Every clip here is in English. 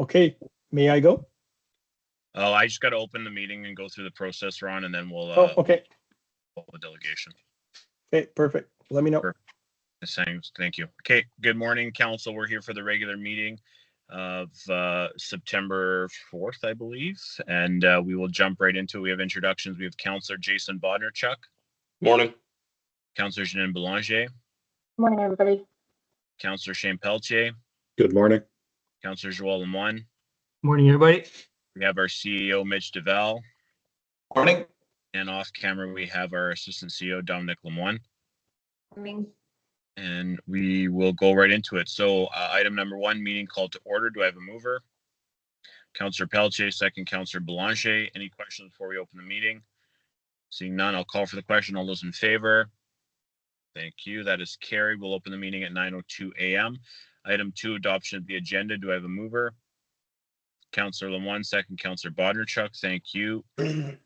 Okay, may I go? Oh, I just got to open the meeting and go through the process, Ron, and then we'll Oh, okay. the delegation. Okay, perfect. Let me know. Thank you. Okay, good morning, council. We're here for the regular meeting of September 4th, I believe, and we will jump right into it. We have introductions. We have Councillor Jason Bodnerchuk. Morning. Councillor Janine Belanger. Morning, everybody. Councillor Shane Pelletier. Good morning. Councillor Joel Lemoine. Morning, everybody. We have our CEO, Mitch DeVal. Morning. And off camera, we have our Assistant CEO, Dominic Lemoine. Morning. And we will go right into it. So item number 1, meeting called to order. Do I have a mover? Councillor Pelletier, second. Councillor Belanger. Any questions before we open the meeting? Seeing none, I'll call for the question. All those in favor? Thank you. That is carried. We'll open the meeting at 9:02 a.m. Item 2, adoption of the agenda. Do I have a mover? Councillor Lemoine, second. Councillor Bodnerchuk. Thank you. The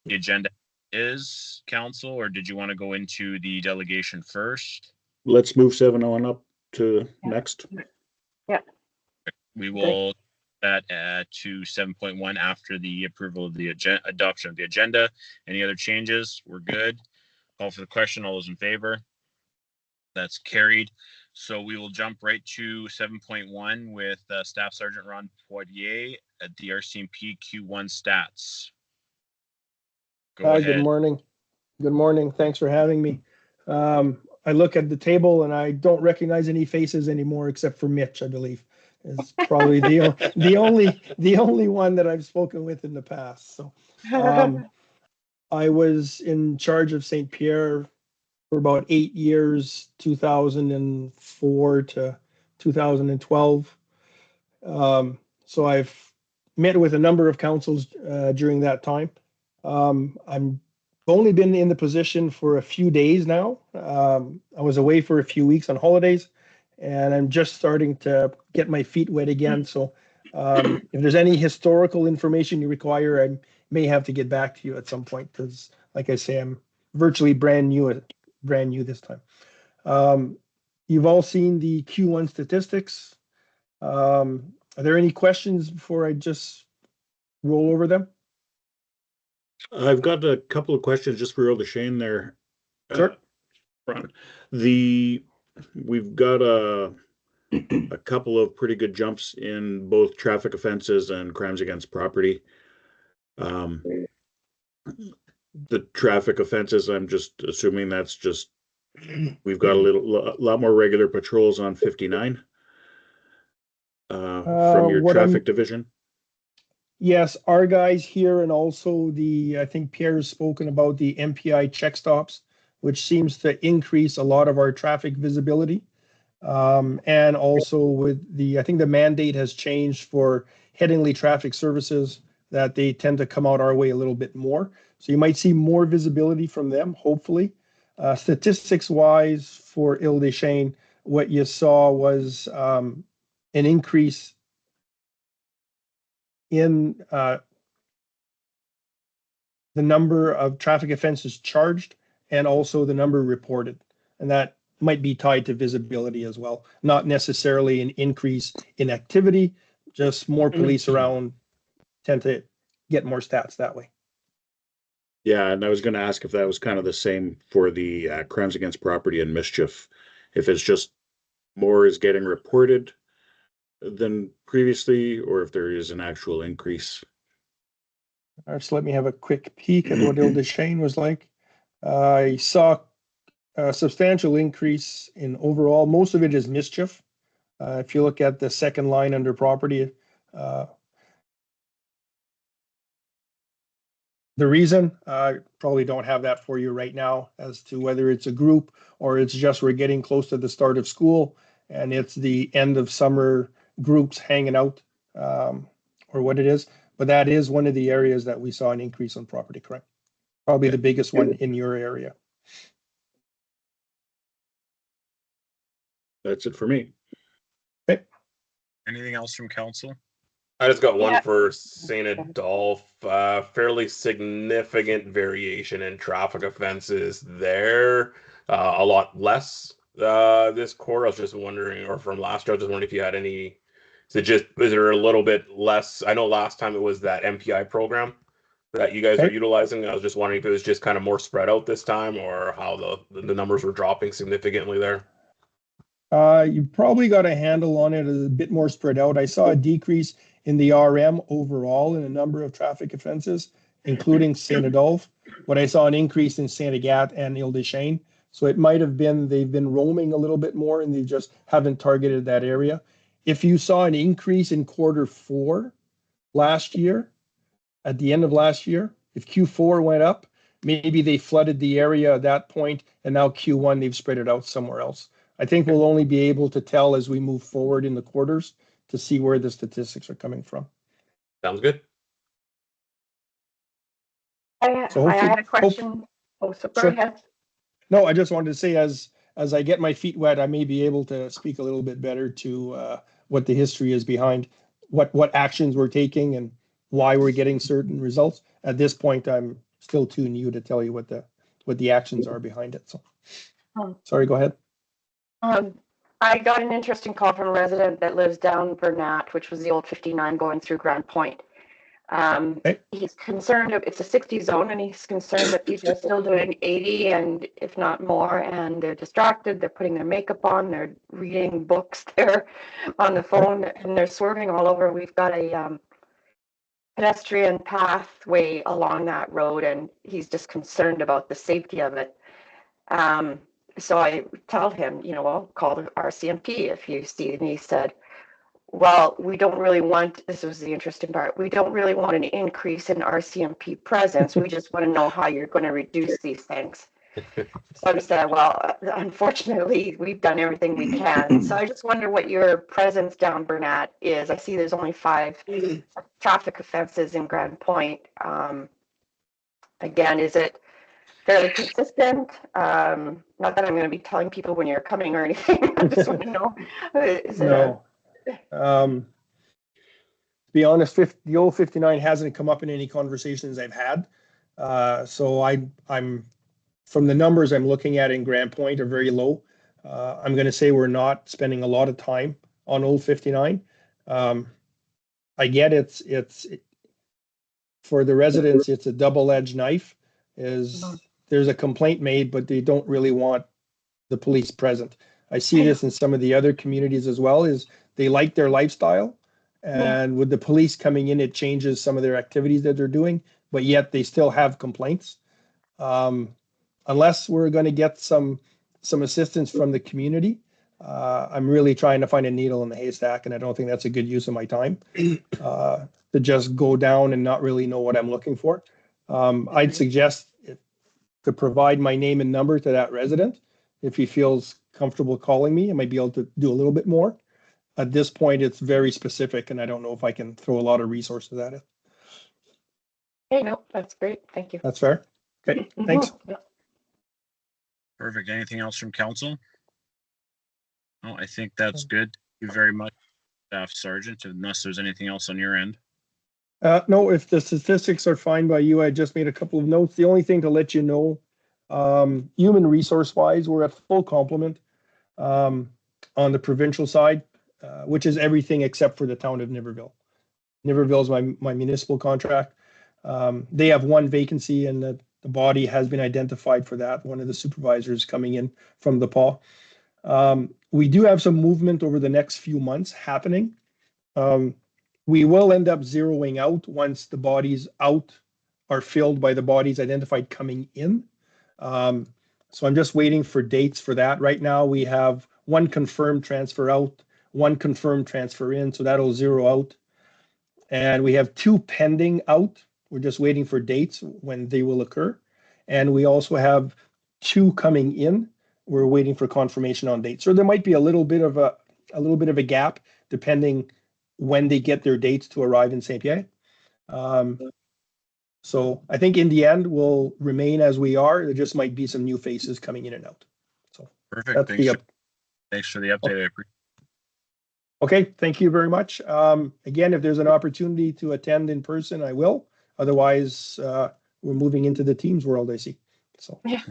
agenda is, council, or did you want to go into the delegation first? Let's move 7 on up to next. We will that to 7.1 after the approval of the adoption of the agenda. Any other changes? We're good. Call for the question. All those in favor? That's carried. So we will jump right to 7.1 with Staff Sergeant Ron Poitier at the RCMP Q1 stats. Go Hi, ahead. good morning. Good morning. Thanks for having me. I look at the table and I don't recognize any faces anymore except for Mitch, I believe. It's probably the only one that I've spoken with in the past. So I was in charge of St. Pierre for about 8 years, 2004 to 2012. So I've met with a number of councils during that time. I'm only been in the position for a few days now. I was away for a few weeks on holidays, and I'm just starting to get my feet wet again. So if there's any historical information you require, I may have to get back to you at some point because, like I say, I'm virtually brand new this time. You've all seen the Q1 statistics. Are there any questions before I just roll over them? I've got a couple of questions just for Earl Shane there. Sure. We've got a couple of pretty good jumps in both traffic offenses and crimes against property. The traffic offenses, I'm just assuming that's just we've got a lot more regular patrols on 59 from your traffic division. Yes, our guys here, and also I think Pierre's spoken about the MPI check stops, which seems to increase a lot of our traffic visibility. And also with I think the mandate has changed for Headingley Traffic Services, that they tend to come out our way a little bit more. So you might see more visibility from them, hopefully. Statistics wise for Ile-des-Chênes, what you saw was an increase in the number of traffic offenses charged and also the number reported. And that might be tied to visibility as well. Not necessarily an increase in activity, just more police around tend to get more stats that way. Yeah, and I was going to ask if that was kind of the same for the crimes against property and mischief. If it's just more is getting reported than previously, or if there is an actual increase. All right, so let me have a quick peek at what Ile-des-Chênes was like. I saw a substantial increase in overall. Most of it is mischief. If you look at the second line under property, the reason, I probably don't have that for you right now as to whether it's a group or it's just we're getting close to the start of school and it's the end of summer groups hanging out, or what it is. But that is one of the areas that we saw an increase on property crime. Probably the biggest one in your area. That's it for me. Okay. Anything else from council? I just got one for St. Adolphe. Fairly significant variation in traffic offenses there. A lot less this quarter. I was just wondering, or from last year, I was just wondering if you had any is there a little bit less? I know last time it was that MPI program that you guys are Okay. utilizing. I was just wondering if it was just kind of more spread out this time, or how the numbers were dropping significantly there. You probably got a handle on it a bit more spread out. I saw a decrease in the RM overall in a number of traffic offenses, including St. Adolphe, but I saw an increase in St. Agathe and Ile des Chênes. So it might have been they've been roaming a little bit more and they just haven't targeted that area. If you saw an increase in Q4 last year, at the end of last year, if Q4 went up, maybe they flooded the area at that point, and now Q1 they've spread it out somewhere else. I think we'll only be able to tell as we move forward in the quarters to see where the statistics are coming from. Sounds good. So I had hopefully- a question. Oh, so go Sure. ahead. No, I just wanted to say as I get my feet wet, I may be able to speak a little bit better to what the history is behind what actions we're taking and why we're getting certain results. At this point, I'm still too new to tell you what the actions are behind it. So, sorry, go ahead. I got an interesting call from a resident that lives down Burnett, which was the old 59 going through Grand Point. He's concerned it's a 60 zone, and he's concerned that people are still doing 80 and if not more, and they're distracted. They're putting their makeup on, they're reading books, they're on the phone, and they're swerving all over. We've got a pedestrian pathway along that road, and he's just concerned about the safety of it. So I tell him, well, call the RCMP if you see. And he said, well, we don't really want, this was the interesting part, we don't really want an increase in RCMP presence. We just want to know how you're going to reduce these things. So I said, well, unfortunately, we've done everything we can. So I just wonder what your presence down Burnett is. I see there's only 5 traffic offenses in Grand Point. Again, is it fairly consistent? Not that I'm going to be telling people when you're coming or anything. I just want to know. Is it to be honest, the old 59 hasn't come up in any conversations I've had. So I'm from the numbers I'm looking at in Grand Point are very low. I'm going to say we're not spending a lot of time on old 59. I get it's for the residents, it's a double-edged knife. There's a complaint made, but they don't really want the police present. I see this in some of the other communities as well, is they like their lifestyle, and with the police coming in, it changes some of their activities that they're doing, but yet they still have complaints. Unless we're going to get some assistance from the community, I'm really trying to find a needle in the haystack, and I don't think that's a good use of my time to just go down and not really know what I'm looking for. I'd suggest to provide my name and number to that resident. If he feels comfortable calling me, I might be able to do a little bit more. At this point, it's very specific, and I don't know if I can throw a lot of resources at it. Okay, no, that's great. Thank you. That's fair. Okay, thanks. Perfect. Anything else from council? No, I think that's good. Thank you very much, Staff Sergeant, unless there's anything else on your end. No, if the statistics are fine by you, I just made a couple of notes. The only thing to let you know, human resource wise, we're at full complement on the provincial side, which is everything except for the town of Niverville. Niverville is my municipal contract. They have one vacancy, and the body has been identified for that. One of the supervisors coming in from the PAW. We do have some movement over the next few months happening. We will end up zeroing out once the bodies out are filled by the bodies identified coming in. So I'm just waiting for dates for that. Right now, we have one confirmed transfer out, one confirmed transfer in, so that'll zero out. And we have 2 pending out. We're just waiting for dates when they will occur. And we also have 2 coming in. We're waiting for confirmation on dates. So there might be a little bit of a gap depending when they get their dates to arrive in Saint-Pierre. So I think in the end, we'll remain as we are. There just might be some new faces coming in and out. So Perfect. that's Thanks for the update. I appreciate it. Okay, thank you very much. Again, if there's an opportunity to attend in person, I will. Otherwise, we're moving into the Teams world, I see. So Yeah.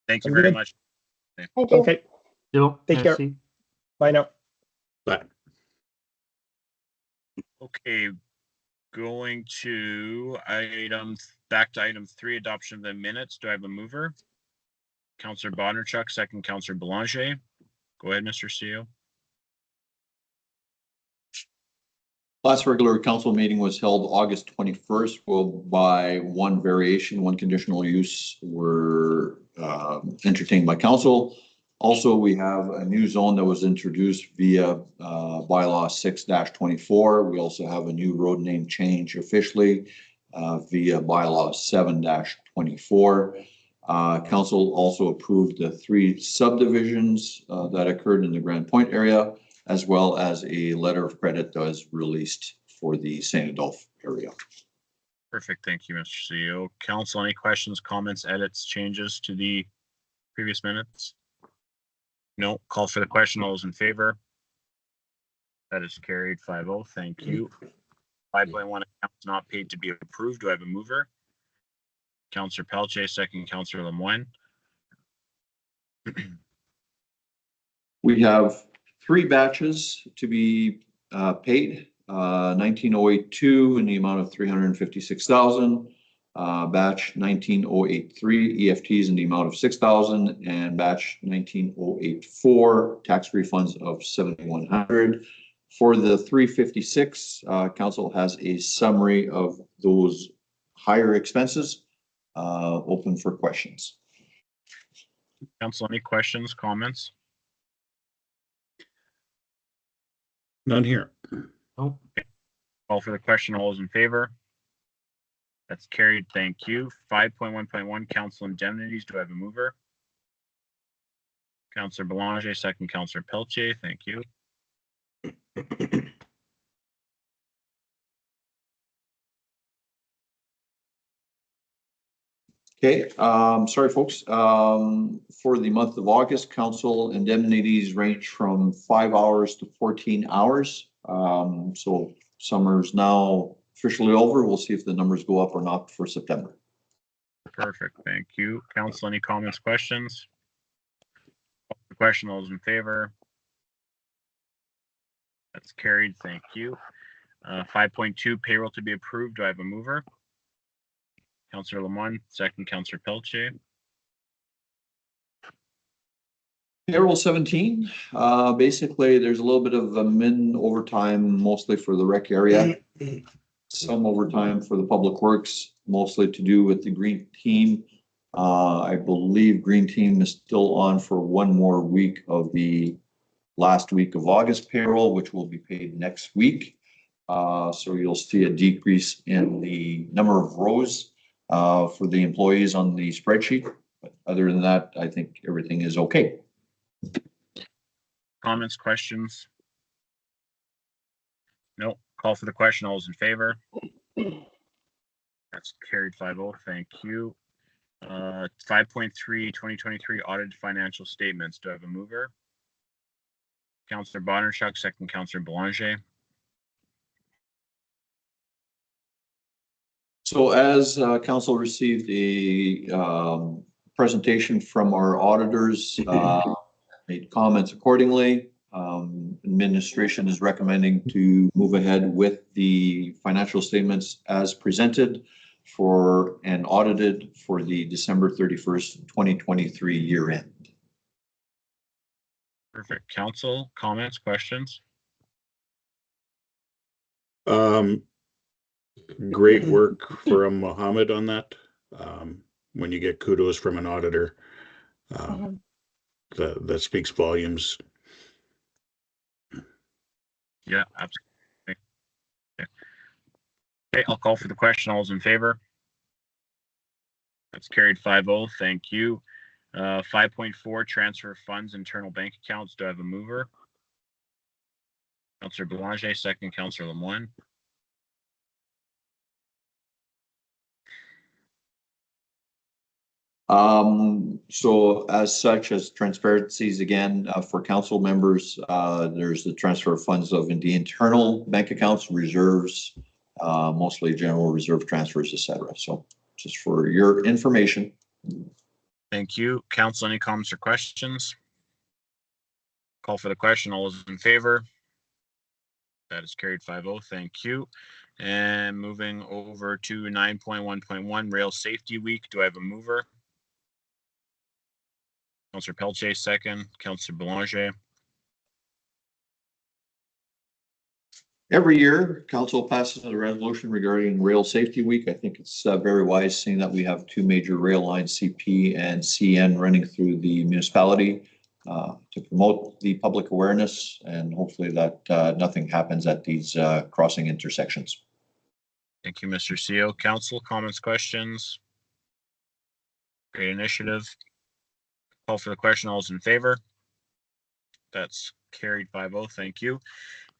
Thank you I'm very good. much. Thank you. Okay, take care. Bye now. But Okay, going to back to item 3, adoption of the minutes. Do I have a mover? Councillor Bondarchuk, second Councillor Belanger. Go ahead, Mr. CEO. Last regular council meeting was held August 21st. Well, by one variation, one conditional use were entertained by council. Also, we have a new zone that was introduced via bylaw 6-24. We also have a new road name change officially via bylaw 7-24. Council also approved the 3 subdivisions that occurred in the Grand Point area, as well as a letter of credit that was released for the St. Adolphe area. Perfect. Thank you, Mr. CEO. Council, any questions, comments, edits, changes to the previous minutes? No. Call for the question. All those in favor? That is carried 5-0. Thank you. 5.1 accounts not paid to be approved. Do I have a mover? Councillor Pelletier, second Councillor Lemoine. We have 3 batches to be paid. 19,082 in the amount of 356,000. Batch 19,083 EFTs in the amount of 6,000, and batch 19,084 tax refunds of 7,100. For the 356, council has a summary of those higher expenses. Open for questions. Council, any questions, comments? None here. Oh. Okay. Call for the question. All those in favor? That's carried. Thank you. 5.1.1 council indemnities. Do I have a mover? Councillor Belanger, second Councillor Pelletier. Thank you. Okay, sorry, folks. For the month of August, council indemnities range from 5 hours to 14 hours. So summer's now officially over. We'll see if the numbers go up or not for September. Perfect. Thank you. Council, any comments, questions? The question, all those in favor? That's carried. Thank you. 5.2 payroll to be approved. Do I have a mover? Councillor Lemoine, second Councillor Pelletier. Payroll 17, basically there's a little bit of a min overtime, mostly for the rec area. Some overtime for the public works, mostly to do with the green team. I believe green team is still on for one more week of the last week of August payroll, which will be paid next week. So you'll see a decrease in the number of rows for the employees on the spreadsheet. But other than that, I think everything is okay. Comments, questions? No. Call for the question. All those in favor? That's carried 5-0. Thank you. 5.3 2023 audited financial statements. Do I have a mover? Councillor Bondarchuk, second Councillor Belanger. So as council received a presentation from our auditors, made comments accordingly. Administration is recommending to move ahead with the financial statements as presented for and audited for the December 31st, 2023 year end. Perfect. Council, comments, questions? Great work from Mohammed on that. When you get kudos from an auditor, that speaks volumes. Yeah, absolutely. Okay, I'll call for the question. All those in favor? That's carried 5-0. Thank you. 5.4 transfer of funds, internal bank accounts. Do I have a mover? Councillor Belanger, second Councillor Lemoine. So as such, as transparencies again, for council members, there's the transfer of funds of the internal bank accounts, reserves, mostly general reserve transfers, etc. So just for your information. Thank you. Council, any comments or questions? Call for the question. All those in favor? That is carried 5-0. Thank you. And moving over to 9.1.1 Rail Safety Week. Do I have a mover? Councillor Pelletier, second. Councillor Belanger. Every year, council passes a resolution regarding Rail Safety Week. I think it's very wise, seeing that we have two major rail lines, CP and CN, running through the municipality to promote the public awareness, and hopefully that nothing happens at these crossing intersections. Thank you, Mr. CEO. Council, comments, questions? Great initiative. Call for the question. All those in favor? That's carried 5-0. Thank you.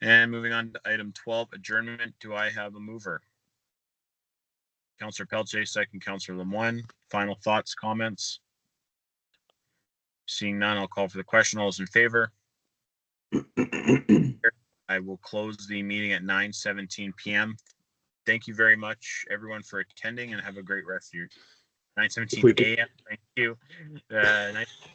And moving on to item 12, adjournment. Do I have a mover? Councillor Pelletier, second. Councillor Lemoine. Final thoughts, comments? Seeing none, I'll call for the question. All those in favor? I will close the meeting at 9:17 p.m. Thank you very much, everyone, for attending, and have a great rest of your 9:17 a.m. Thank you. Nice